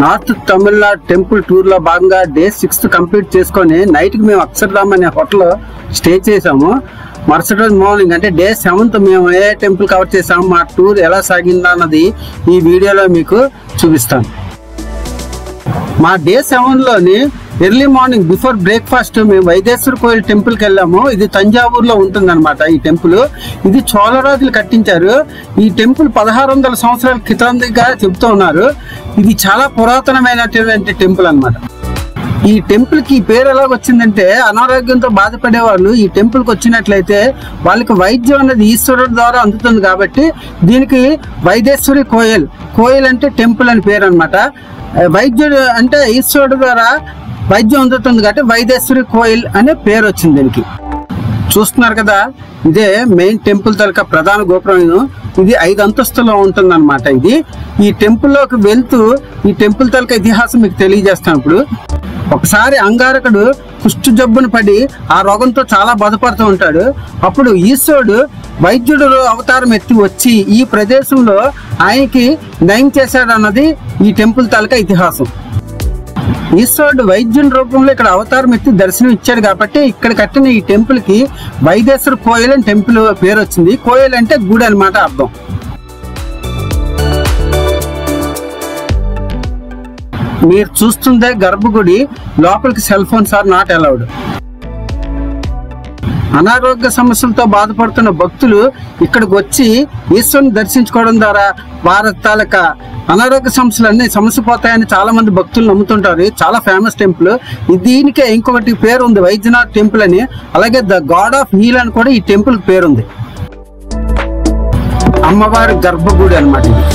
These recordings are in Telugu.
నార్త్ తమిళనాడు టెంపుల్ టూర్ లో భాగంగా డే 6 కంప్లీట్ చేసుకొని నైట్ కి మేము అక్షర్ధామ్ అనే హోటల్ స్టే చేసాము. మరుసటి రోజు మార్నింగ్ అంటే డే 7th మేము ఏ టెంపుల్ కవర్ చేసాము, మా టూర్ ఎలా సాగిందా అన్నది ఈ వీడియోలో మీకు చూపిస్తాను. మా డే 7లోని ఎర్లీ మార్నింగ్ బిఫోర్ బ్రేక్ఫాస్ట్ మేము వైదేశ్వర కోయిల్ టెంపుల్ కి వెళ్ళాము. ఇది తంజావూరులో ఉంటుంది అనమాట. ఈ టెంపుల్ ఇది చోళరాజులు కట్టించారు. ఈ టెంపుల్ 1600 సంవత్సరాల క్రితంగా చెబుతూ ఉన్నారు. ఇది చాలా పురాతనమైనటువంటి టెంపుల్ అనమాట. ఈ టెంపుల్ కి పేరు ఎలాగొచ్చిందంటే, అనారోగ్యంతో బాధపడే వాళ్ళు ఈ టెంపుల్ కి వచ్చినట్లయితే వాళ్ళకి వైద్యం అనేది ఈశ్వరుడు ద్వారా అందుతుంది కాబట్టి దీనికి వైదేశ్వరి కోయిల్, కోయిల్ అంటే టెంపుల్ అని పేరు అనమాట. వైద్యుడు అంటే ఈశ్వరుడు ద్వారా వైద్యం అందుతుంది కాబట్టి వైదేశ్వరి కోయిల్ అనే పేరు వచ్చింది దీనికి. చూస్తున్నారు కదా, ఇదే మెయిన్ టెంపుల్ తలక ప్రధాన గోపురం. ఇది 5 అంతస్తులో ఉంటుంది అనమాట. ఇది ఈ టెంపుల్లోకి వెళ్తూ ఈ టెంపుల్ తలక ఇతిహాసం మీకు తెలియజేస్తాను. ఇప్పుడు ఒకసారి అంగారకుడు కుష్టు జబ్బును పడి ఆ రోగంతో చాలా బాధపడుతూ ఉంటాడు. అప్పుడు ఈశ్వరుడు వైద్యుడు అవతారం ఎత్తి వచ్చి ఈ ప్రదేశంలో ఆయనకి నయం చేశాడు అన్నది ఈ టెంపుల్ తాలూకా ఇతిహాసం. ఈశ్వరుడు వైద్యుని రూపంలో ఇక్కడ అవతారం ఎత్తి దర్శనం ఇచ్చాడు కాబట్టి ఇక్కడ కట్టిన ఈ టెంపుల్ కి వైదేశ్వర కోయిల్ అని టెంపుల్ పేరు వచ్చింది. కోయిల్ అంటే గుడి అన్నమాట అర్థం. మీరు చూస్తుందే గర్భగుడి. లోపలికి cell phones are not allowed. అనారోగ్య సమస్యలతో బాధపడుతున్న భక్తులు ఇక్కడికి వచ్చి ఈశ్వరుని దర్శించుకోవడం ద్వారా వారి తాలూకా అనారోగ్య సమస్యలన్నీ సమస్యపోతాయని చాలా మంది భక్తులు నమ్ముతుంటారు. చాలా ఫేమస్ టెంపుల్. దీనికే ఇంకొకటి పేరు ఉంది, వైద్యనాథ్ టెంపుల్ అని. అలాగే ద గాడ్ ఆఫ్ హీల్ అని కూడా ఈ టెంపుల్ పేరుంది. అమ్మవారి గర్భగుడి అన్నమాట ఇది.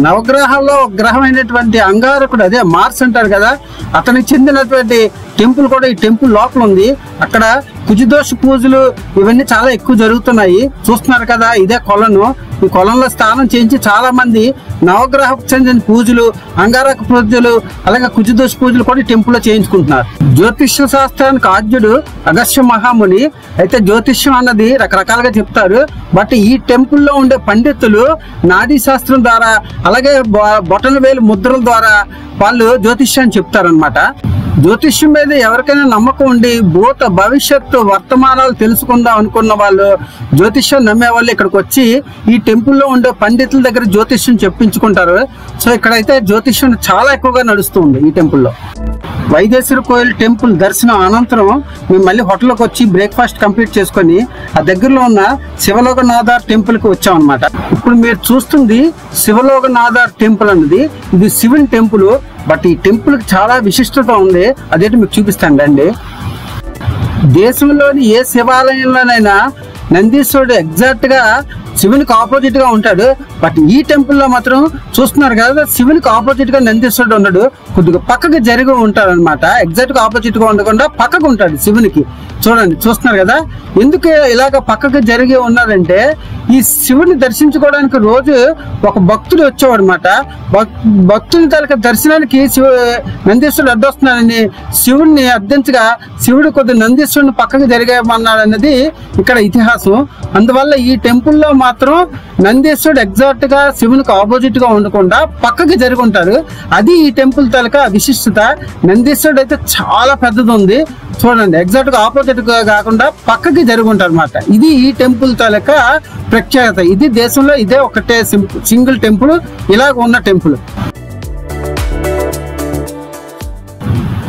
నవగ్రహాల్లో ఒక గ్రహం అయినటువంటి అంగారకుడు, అదే మార్స్ అంటారు కదా, అతనికి చెందినటువంటి టెంపుల్ కూడా ఈ టెంపుల్ లోపల ఉంది. అక్కడ కుజదోష పూజలు ఇవన్నీ చాలా ఎక్కువ జరుగుతున్నాయి. చూస్తున్నారు కదా, ఇదే కొలను. ఈ కొలంలో స్నానం చేయించి చాలా మంది నవగ్రహకు చెందిన పూజలు, అంగారక పూజలు, అలాగే కుజదోష పూజలు కూడా ఈ టెంపుల్లో చేయించుకుంటున్నారు. జ్యోతిష్య శాస్త్రానికి ఆద్యుడు అగస్త్య మహాముని. అయితే జ్యోతిష్యం అన్నది రకరకాలుగా చెప్తారు. బట్ ఈ టెంపుల్లో ఉండే పండితులు నాడీ శాస్త్రం ద్వారా, అలాగే బొటన వేలు ముద్రల ద్వారా వాళ్ళు జ్యోతిష్యాన్ని చెప్తారనమాట. జ్యోతిష్యం మీద ఎవరికైనా నమ్మకం ఉండి భూత భవిష్యత్తు వర్తమానాలు తెలుసుకుందాం అనుకున్న వాళ్ళు, జ్యోతిష్యం నమ్మే వాళ్ళు ఇక్కడికి వచ్చి ఈ టెంపుల్లో ఉండే పండితుల దగ్గర జ్యోతిష్యం చెప్పించుకుంటారు. సో ఇక్కడైతే జ్యోతిష్యం చాలా ఎక్కువగా నడుస్తుంది ఈ టెంపుల్లో. వైదేశ్వర కోయిల్ టెంపుల్ దర్శనం అనంతరం మేము మళ్ళీ హోటల్కి వచ్చి బ్రేక్ఫాస్ట్ కంప్లీట్ చేసుకొని ఆ దగ్గరలో ఉన్న శివలోకనాథర్ టెంపుల్కి వచ్చాం అనమాట. ఇప్పుడు మీరు చూస్తుంది శివలోకనాథర్ టెంపుల్ అన్నది. ఇది శివుని టెంపుల్. బట్ ఈ టెంపుల్కి చాలా విశిష్టత ఉంది. అదేంటి మీకు చూపిస్తాను రండి. దేశంలోని ఏ శివాలయంలోనైనా నందీశ్వరుడు ఎగ్జాక్ట్ గా శివునికి ఆపోజిట్ గా ఉంటాడు. బట్ ఈ టెంపుల్లో మాత్రం చూస్తున్నారు కదా, శివునికి ఆపోజిట్ గా నందీశ్వరుడు ఉన్నాడు. కొద్దిగా పక్కకి జరిగి ఉంటాడు అనమాట. ఎగ్జాక్ట్ గా ఆపోజిట్ గా ఉండకుండా పక్కకు ఉంటాడు శివునికి. చూడండి, చూస్తున్నారు కదా. ఎందుకు ఇలాగ పక్కకి జరిగి ఉన్నారంటే, ఈ శివుని దర్శించుకోవడానికి రోజు ఒక భక్తుడు వచ్చేవాడు అనమాట. భక్తుని తలక దర్శనానికి నందీశ్వరుడు అడ్డొస్తున్నాడని శివుడిని అర్థించగా శివుడు కొద్ది నందీశ్వరుని పక్కకి జరిగేమన్నాడు అన్నది ఇక్కడ ఇతిహాసం. అందువల్ల ఈ టెంపుల్లో మాత్రం నందీశ్వరుడు ఎగ్జాక్ట్ గా శివునికి ఆపోజిట్ గా ఉండకుండా పక్కకి జరిగి ఉంటారు. అది ఈ టెంపుల్ తాలూకా విశిష్టత. నందీశ్వరుడు అయితే చాలా పెద్దది ఉంది. చూడండి, ఎగ్జాక్ట్ గా ఆపోజిట్ గా కాకుండా పక్కకి జరిగి ఉంటారు అనమాట. ఇది ఈ టెంపుల్ తాలూకా ప్రత్యేకత. ఇది దేశంలో ఇదే ఒకటే సింగిల్ టెంపుల్ ఇలాగ ఉన్న టెంపుల్.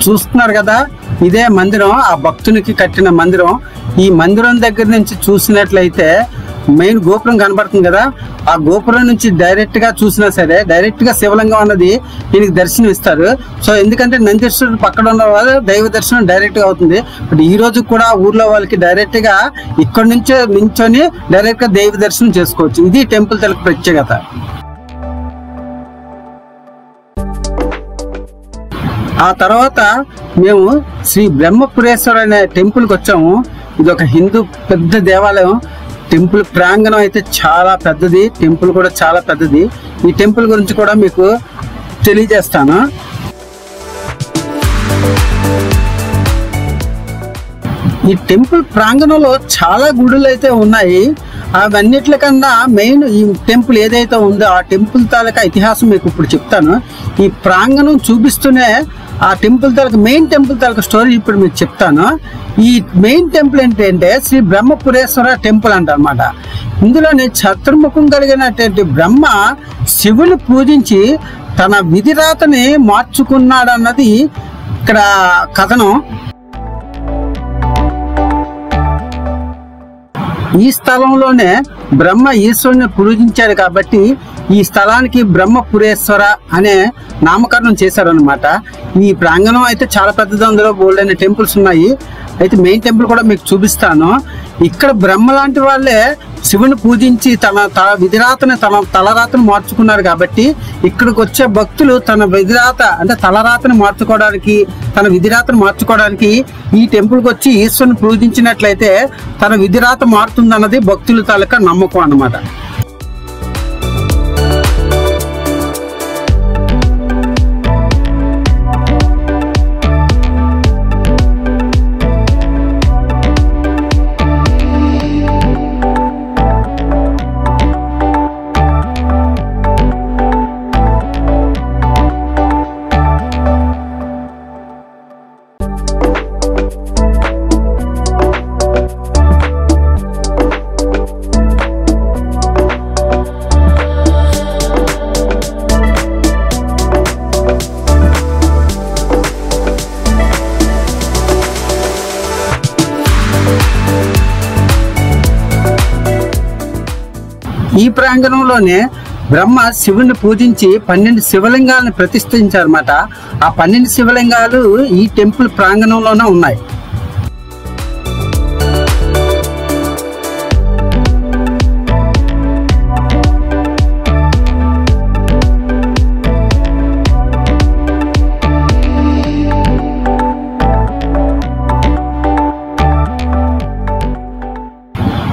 చూస్తున్నారు కదా, ఇదే మందిరం, ఆ భక్తునికి కట్టిన మందిరం. ఈ మందిరం దగ్గర నుంచి చూసినట్లయితే మెయిన్ గోపురం కనబడుతుంది కదా, ఆ గోపురం నుంచి డైరెక్ట్ గా చూసినా సరే డైరెక్ట్ గా శివలింగం అన్నది దీనికి దర్శనం ఇస్తారు. సో ఎందుకంటే నందీశ్వరుడు పక్కన ఉన్న వాళ్ళు దైవ దర్శనం డైరెక్ట్ గా అవుతుంది. బట్ ఈ రోజు కూడా ఊర్లో వాళ్ళకి డైరెక్ట్ గా ఇక్కడ నుంచే నించొని డైరెక్ట్ గా దైవ దర్శనం చేసుకోవచ్చు. ఇది టెంపుల్ తలకు ప్రత్యేకత. ఆ తర్వాత మేము శ్రీ బ్రహ్మపురేశ్వర అనే టెంపుల్కి వచ్చాము. ఇది ఒక హిందూ పెద్ద దేవాలయం. టెంపుల్ ప్రాంగణం అయితే చాలా పెద్దది, టెంపుల్ కూడా చాలా పెద్దది. ఈ టెంపుల్ గురించి కూడా మీకు తెలియజేస్తాను. ఈ టెంపుల్ ప్రాంగణంలో చాలా గుడులు అయితే ఉన్నాయి. అవన్నిట్లకన్నా మెయిన్ ఈ టెంపుల్ ఏదైతే ఉందో ఆ టెంపుల్ తాలూకా ఇతిహాసం మీకు ఇప్పుడు చెప్తాను. ఈ ప్రాంగణం చూపిస్తూనే ఆ టెంపుల్ తాలూకా మెయిన్ టెంపుల్ తాలూకా స్టోరీ ఇప్పుడు మీకు చెప్తాను. ఈ మెయిన్ టెంపుల్ ఏంటంటే శ్రీ బ్రహ్మపురేశ్వర టెంపుల్ అంటన్నమాట. ఇందులోని చతుర్ముఖం కలిగినటువంటి బ్రహ్మ శివుని పూజించి తన విధిరాతని మార్చుకున్నాడన్నది ఇక్కడ కథనం. ఈ స్థలంలోనే బ్రహ్మ ఈశ్వరుని పూజించాడు కాబట్టి ఈ స్థలానికి బ్రహ్మపురేశ్వర అనే నామకరణం చేశారనమాట. ఈ ప్రాంగణం అయితే చాలా పెద్దది, అందులో బోల్డైన టెంపుల్స్ ఉన్నాయి. అయితే మెయిన్ టెంపుల్ కూడా మీకు చూపిస్తాను. ఇక్కడ బ్రహ్మ లాంటి వాళ్ళే శివుని పూజించి తన విధిరాతని తన తలరాతను మార్చుకున్నారు కాబట్టి ఇక్కడికి వచ్చే భక్తులు తన విధిరాత అంటే తలరాతని మార్చుకోవడానికి తన విధిరాతను మార్చుకోవడానికి ఈ టెంపుల్కి వచ్చి ఈశ్వరుని పూజించినట్లయితే తన విధిరాత మారుతుందన్నది భక్తుల తాలూకా నమ్మకం అన్నమాట. ఈ ప్రాంగణంలోనే బ్రహ్మ శివుని పూజించి 12 శివలింగాలను ప్రతిష్ఠించారన్నమాట. ఆ 12 శివలింగాలు ఈ టెంపుల్ ప్రాంగణంలోనే ఉన్నాయి.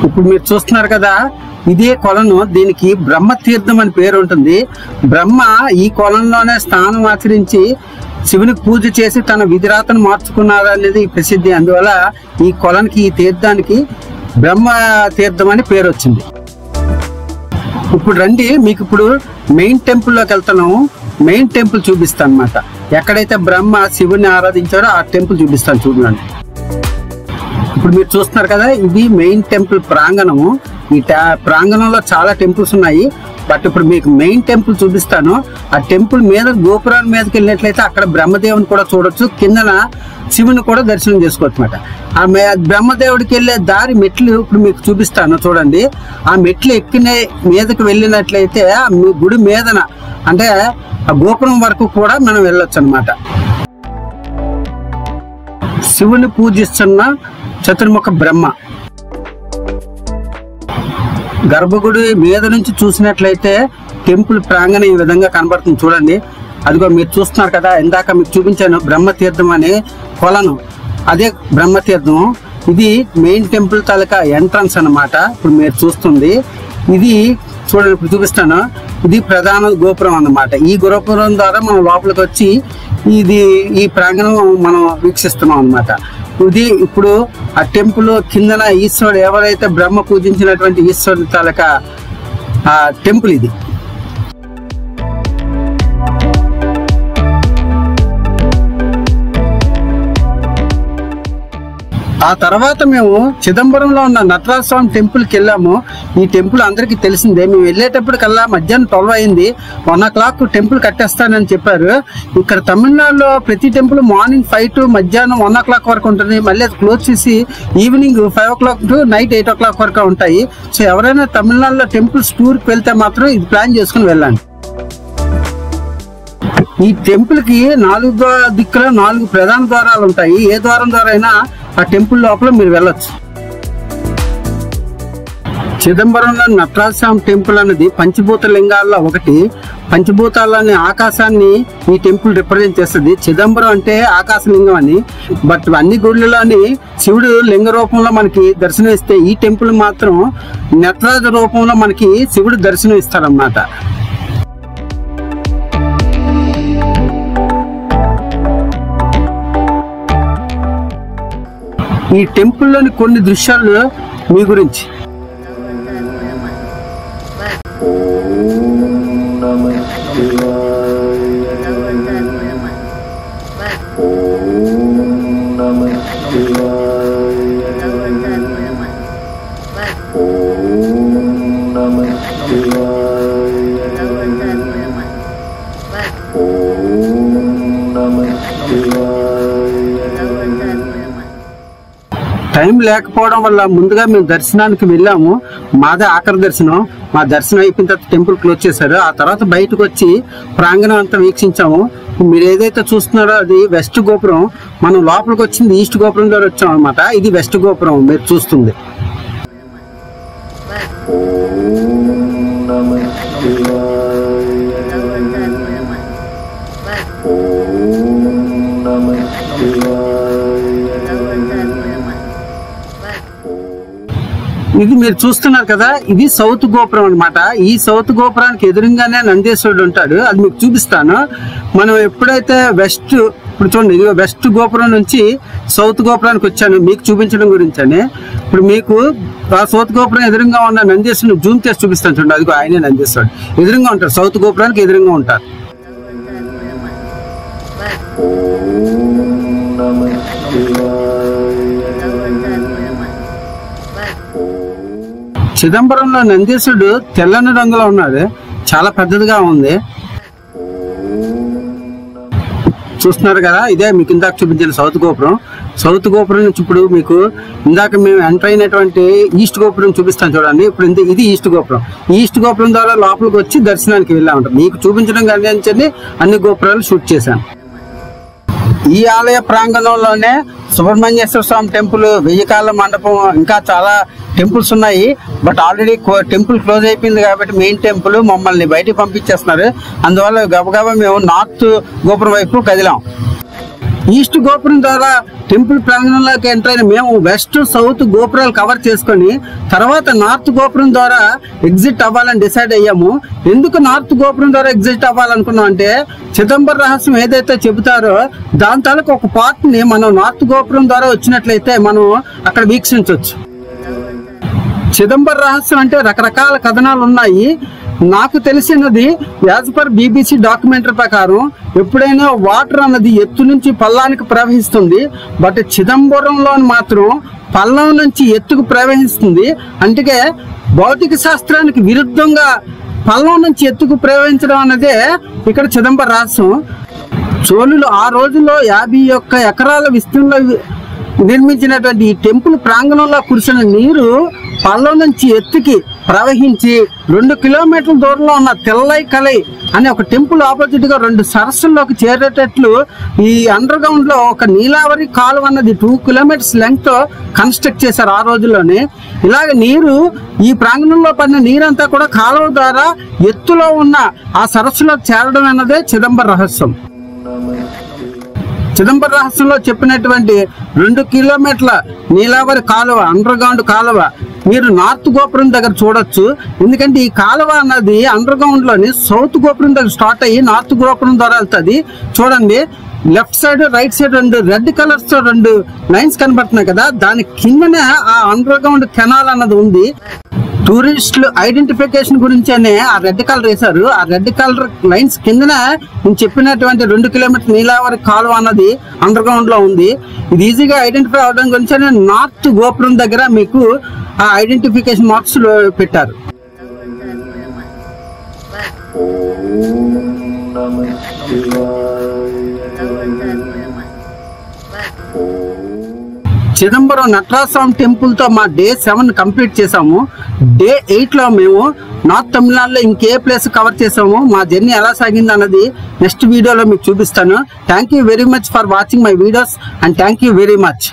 ఇప్పుడు మీరు చూస్తున్నారు కదా, ఇదే కొలను, దీనికి బ్రహ్మ తీర్థం అని పేరు ఉంటుంది. బ్రహ్మ ఈ కొలంలోనే స్నానం ఆచరించి శివునికి పూజ చేసి తన విధిరాతను మార్చుకున్నారనేది ప్రసిద్ధి. అందువల్ల ఈ కొలనికి ఈ తీర్థానికి బ్రహ్మ తీర్థం అని పేరు వచ్చింది. ఇప్పుడు రండి, మీకు ఇప్పుడు మెయిన్ టెంపుల్లోకి వెళ్తున్నాము. మెయిన్ టెంపుల్ చూపిస్తాను అన్నమాట. ఎక్కడైతే బ్రహ్మ శివుని ఆరాధించారో ఆ టెంపుల్ చూపిస్తాను, చూడండి. ఇప్పుడు మీరు చూస్తున్నారు కదా, ఇది మెయిన్ టెంపుల్ ప్రాంగణము. ఈ ప్రాంగణంలో చాలా టెంపుల్స్ ఉన్నాయి, బట్ ఇప్పుడు మీకు మెయిన్ టెంపుల్ చూపిస్తాను. ఆ టెంపుల్ మీద గోపురాన్ని మీదకి వెళ్ళినట్లయితే అక్కడ బ్రహ్మదేవుని కూడా చూడొచ్చు, కిందన శివుని కూడా దర్శనం చేసుకోవచ్చు అన్నమాట. ఆ బ్రహ్మదేవుడికి వెళ్ళే దారి మెట్లు ఇప్పుడు మీకు చూపిస్తాను, చూడండి. ఆ మెట్లు ఎక్కిన మీదకి వెళ్ళినట్లయితే ఆ గుడి మీదన అంటే ఆ గోపురం వరకు కూడా మనం వెళ్ళొచ్చు అన్నమాట. శివుని పూజిస్తున్న చతుర్ముఖ బ్రహ్మ గర్భగుడి మీద నుంచి చూసినట్లయితే టెంపుల్ ప్రాంగణం ఈ విధంగా కనబడుతుంది, చూడండి. అదిగో మీరు చూస్తున్నారు కదా, ఇందాక మీకు చూపించాను బ్రహ్మతీర్థం అనే కొలను, అదే బ్రహ్మతీర్థం. ఇది మెయిన్ టెంపుల్ తాలూకా ఎంట్రన్స్ అన్నమాట. ఇప్పుడు మీరు చూస్తుంది ఇది, చూడండి ఇప్పుడు చూపిస్తాను. ఇది ప్రధాన గోపురం అన్నమాట. ఈ గోపురం ద్వారా మనం లోపలికి వచ్చి ఈ ప్రాంగణం మనం వీక్షిస్తున్నాం అన్నమాట. ఇది ఇప్పుడు ఆ టెంపుల్ కిందన ఈశ్వరుడు ఎవరైతే బ్రహ్మ పూజించినటువంటి ఈశ్వరుని తాలూకా ఆ టెంపుల్ ఇది. ఆ తర్వాత మేము చిదంబరంలో ఉన్న నటరాజ స్వామి టెంపుల్కి వెళ్ళాము. ఈ టెంపుల్ అందరికీ తెలిసిందే. మేము వెళ్ళేటప్పటికల్లా మధ్యాహ్నం 12 అయింది. 1 o'clock టెంపుల్ కట్టేస్తానని చెప్పారు. ఇక్కడ తమిళనాడులో ప్రతి టెంపుల్ మార్నింగ్ 5 to మధ్యాహ్నం 1 o'clock వరకు ఉంటుంది. మళ్ళీ అది క్లోజ్ చేసి evening 5 o'clock to night 8 o'clock వరకు ఉంటాయి. సో ఎవరైనా తమిళనాడులో టెంపుల్స్ టూర్కి వెళ్తే మాత్రం ఇది ప్లాన్ చేసుకుని వెళ్ళండి. ఈ టెంపుల్ కి 4 దిక్కుల 4 ప్రధాన ద్వారాలు ఉంటాయి. ఏ ద్వారం ద్వారా అయినా ఆ టెంపుల్ లోపల మీరు వెళ్ళొచ్చు. చిదంబరంలో నటరాజ స్వామి టెంపుల్ అనేది పంచభూత లింగాల్లో ఒకటి. పంచభూతాలని ఆకాశాన్ని ఈ టెంపుల్ రిప్రజెంట్ చేస్తుంది. చిదంబరం అంటే ఆకాశలింగం అని. బట్ అన్ని గుళ్ళలోని శివుడు లింగ రూపంలో మనకి దర్శనం ఇస్తే ఈ టెంపుల్ మాత్రం నటరాజ రూపంలో మనకి శివుడు దర్శనం ఇస్తాడన్నమాట. ఈ టెంపుల్లోని కొన్ని దృశ్యాలు మీ గురించి. టైం లేకపోవడం వల్ల ముందుగా మేము దర్శనానికి వెళ్ళాము. మాదే ఆఖరి దర్శనం. మా దర్శనం అయిపోయిన తర్వాత టెంపుల్ క్లోజ్ చేశారు. ఆ తర్వాత బయటకు వచ్చి ప్రాంగణం అంతా వీక్షించాము. మీరు ఏదైతే చూస్తున్నారో అది వెస్ట్ గోపురం. మనం లోపలికి వచ్చింది ఈస్ట్ గోపురం ద్వారా వచ్చాం అనమాట. ఇది వెస్ట్ గోపురం మీరు చూస్తుంది. ఇది మీరు చూస్తున్నారు కదా, ఇది సౌత్ గోపురం అనమాట. ఈ సౌత్ గోపురానికి ఎదురుగానే నందీశ్వరుడు ఉంటాడు. అది మీకు చూపిస్తాను. మనం ఎప్పుడైతే వెస్ట్, ఇప్పుడు చూడండి, ఇది వెస్ట్ గోపురం నుంచి సౌత్ గోపురానికి వచ్చాను మీకు చూపించడం గురించి అని. ఇప్పుడు మీకు ఆ సౌత్ గోపురం ఎదురుగా ఉన్న నందీశ్వరుని జూమ్ చేసి చూపిస్తాను. చూడండి, అదిగో ఆయనే నందీశ్వరుడు ఎదురుగా ఉంటారు. సౌత్ గోపురానికి ఎదురుగా ఉంటారు. చిదంబరంలో నందీశ్వరుడు తెల్లని రంగులో ఉన్నాడు. చాలా పెద్దదిగా ఉంది. చూస్తున్నారు కదా, ఇదే మీకు ఇందాక చూపించిన సౌత్ గోపురం. సౌత్ గోపురం నుంచి ఇప్పుడు మీకు ఇందాక మేము ఎంటర్ అయినటువంటి ఈస్ట్ గోపురం చూపిస్తాను చూడండి. ఇప్పుడు ఇది ఈస్ట్ గోపురం. ఈస్ట్ గోపురం ద్వారా లోపలికి వచ్చి దర్శనానికి వెళ్ళామంట. మీకు చూపించడం కానీ అన్ని గోపురాలు షూట్ చేశాను. ఈ ఆలయ ప్రాంగణంలోనే సుబ్రహ్మణ్యేశ్వర స్వామి టెంపుల్, వెయ్యికాళ్ళ మండపం, ఇంకా చాలా టెంపుల్స్ ఉన్నాయి. బట్ ఆల్రెడీ టెంపుల్ క్లోజ్ అయిపోయింది కాబట్టి మెయిన్ టెంపుల్ మమ్మల్ని బయటికి పంపించేస్తున్నారు. అందువల్ల గబగబా మేము నార్త్ గోపురం వైపు కదిలాం. ఈస్ట్ గోపురం ద్వారా టెంపుల్ ప్రాంగణంలోకి ఎంటర్ అయిన మేము వెస్ట్ సౌత్ గోపురాలు కవర్ చేసుకొని తర్వాత నార్త్ గోపురం ద్వారా ఎగ్జిట్ అవ్వాలని డిసైడ్ అయ్యాము. ఎందుకు నార్త్ గోపురం ద్వారా ఎగ్జిట్ అవ్వాలనుకున్నాం అంటే, చిదంబర రహస్యం ఏదైతే చెబుతారో దాని తాలూకు ఒక పార్ట్ ని మనం నార్త్ గోపురం ద్వారా వచ్చినట్లయితే మనం అక్కడ వీక్షించవచ్చు. చిదంబర రహస్యం అంటే రకరకాల కథనాలు ఉన్నాయి. నాకు తెలిసినది యాజ్ పర్ BBC డాక్యుమెంటరీ ప్రకారం ఎప్పుడైనా వాటర్ అన్నది ఎత్తు నుంచి పల్లానికి ప్రవహిస్తుంది. బట్ చిదంబరంలో మాత్రం పల్లం నుంచి ఎత్తుకు ప్రవహిస్తుంది. అందుకే భౌతిక శాస్త్రానికి విరుద్ధంగా పల్లం నుంచి ఎత్తుకు ప్రవహించడం అన్నదే ఇక్కడ చిదంబర రహస్యం. చోళులు ఆ రోజుల్లో 51 ఎకరాల విస్తీర్ణంలో నిర్మించినటువంటి ఈ టెంపుల్ ప్రాంగణంలో కురిసిన నీరు పల్లం నుంచి ఎత్తుకి ప్రవహించి 2 కిలోమీటర్ల దూరంలో ఉన్న తెల్లై కలై అనే ఒక టెంపుల్ ఆపోజిట్ గా 2 సరస్సుల్లోకి చేరేటట్లు ఈ అండర్ గ్రౌండ్ లో ఒక నీలావరి కాలువ అన్నది 2 కిలోమీటర్స్ లెంగ్త్ తో కన్స్ట్రక్ట్ చేశారు ఆ రోజుల్లోనే. ఇలాగ నీరు ఈ ప్రాంగణంలో పడిన నీరంతా కూడా కాలువ ద్వారా ఎత్తులో ఉన్న ఆ సరస్సులో చేరడం అన్నదే చిదంబర రహస్యం. చిదంబర రహస్యంలో చెప్పినటువంటి 2 కిలోమీటర్ల నీలావరి కాలువ, అండర్ గ్రౌండ్ కాలువ మీరు నార్త్ గోపురం దగ్గర చూడొచ్చు. ఎందుకంటే ఈ కాలువ అన్నది అండర్ గ్రౌండ్ లోని సౌత్ గోపురం దగ్గర స్టార్ట్ అయ్యి నార్త్ గోపురం ద్వారా వెళ్తుంది. చూడండి, left side right side 2 red colours తో 2 లైన్స్ కనబడుతున్నాయి కదా, దాని కిందనే ఆ అండర్ గ్రౌండ్ కెనాల్ అన్నది ఉంది. టూరిస్టులు ఐడెంటిఫికేషన్ గురించి అనే ఆ రెడ్ కలర్ వేశారు. ఆ రెడ్ కలర్ లైన్స్ కిందన నేను చెప్పినటువంటి 2 కిలోమీటర్ నీలావరి కాలువ అన్నది అండర్ గ్రౌండ్ లో ఉంది. ఇది ఈజీగా ఐడెంటిఫై అవడం గురించి నార్త్ గోపురం దగ్గర మీకు ఆ ఐడెంటిఫికేషన్ మార్క్స్ పెట్టారు. చిదంబరం నటరాజస్వామి టెంపుల్ తో మా డే 7 కంప్లీట్ చేసాము. డే 8 లో మేము నార్త్ తమిళనాడులో ఇంకే ప్లేస్ కవర్ చేసాము. మా జర్నీ ఎలా సాగింది అన్నది నెక్స్ట్ వీడియోలో మీకు చూపిస్తాను. Thank you very much for watching my videos and thank you very much.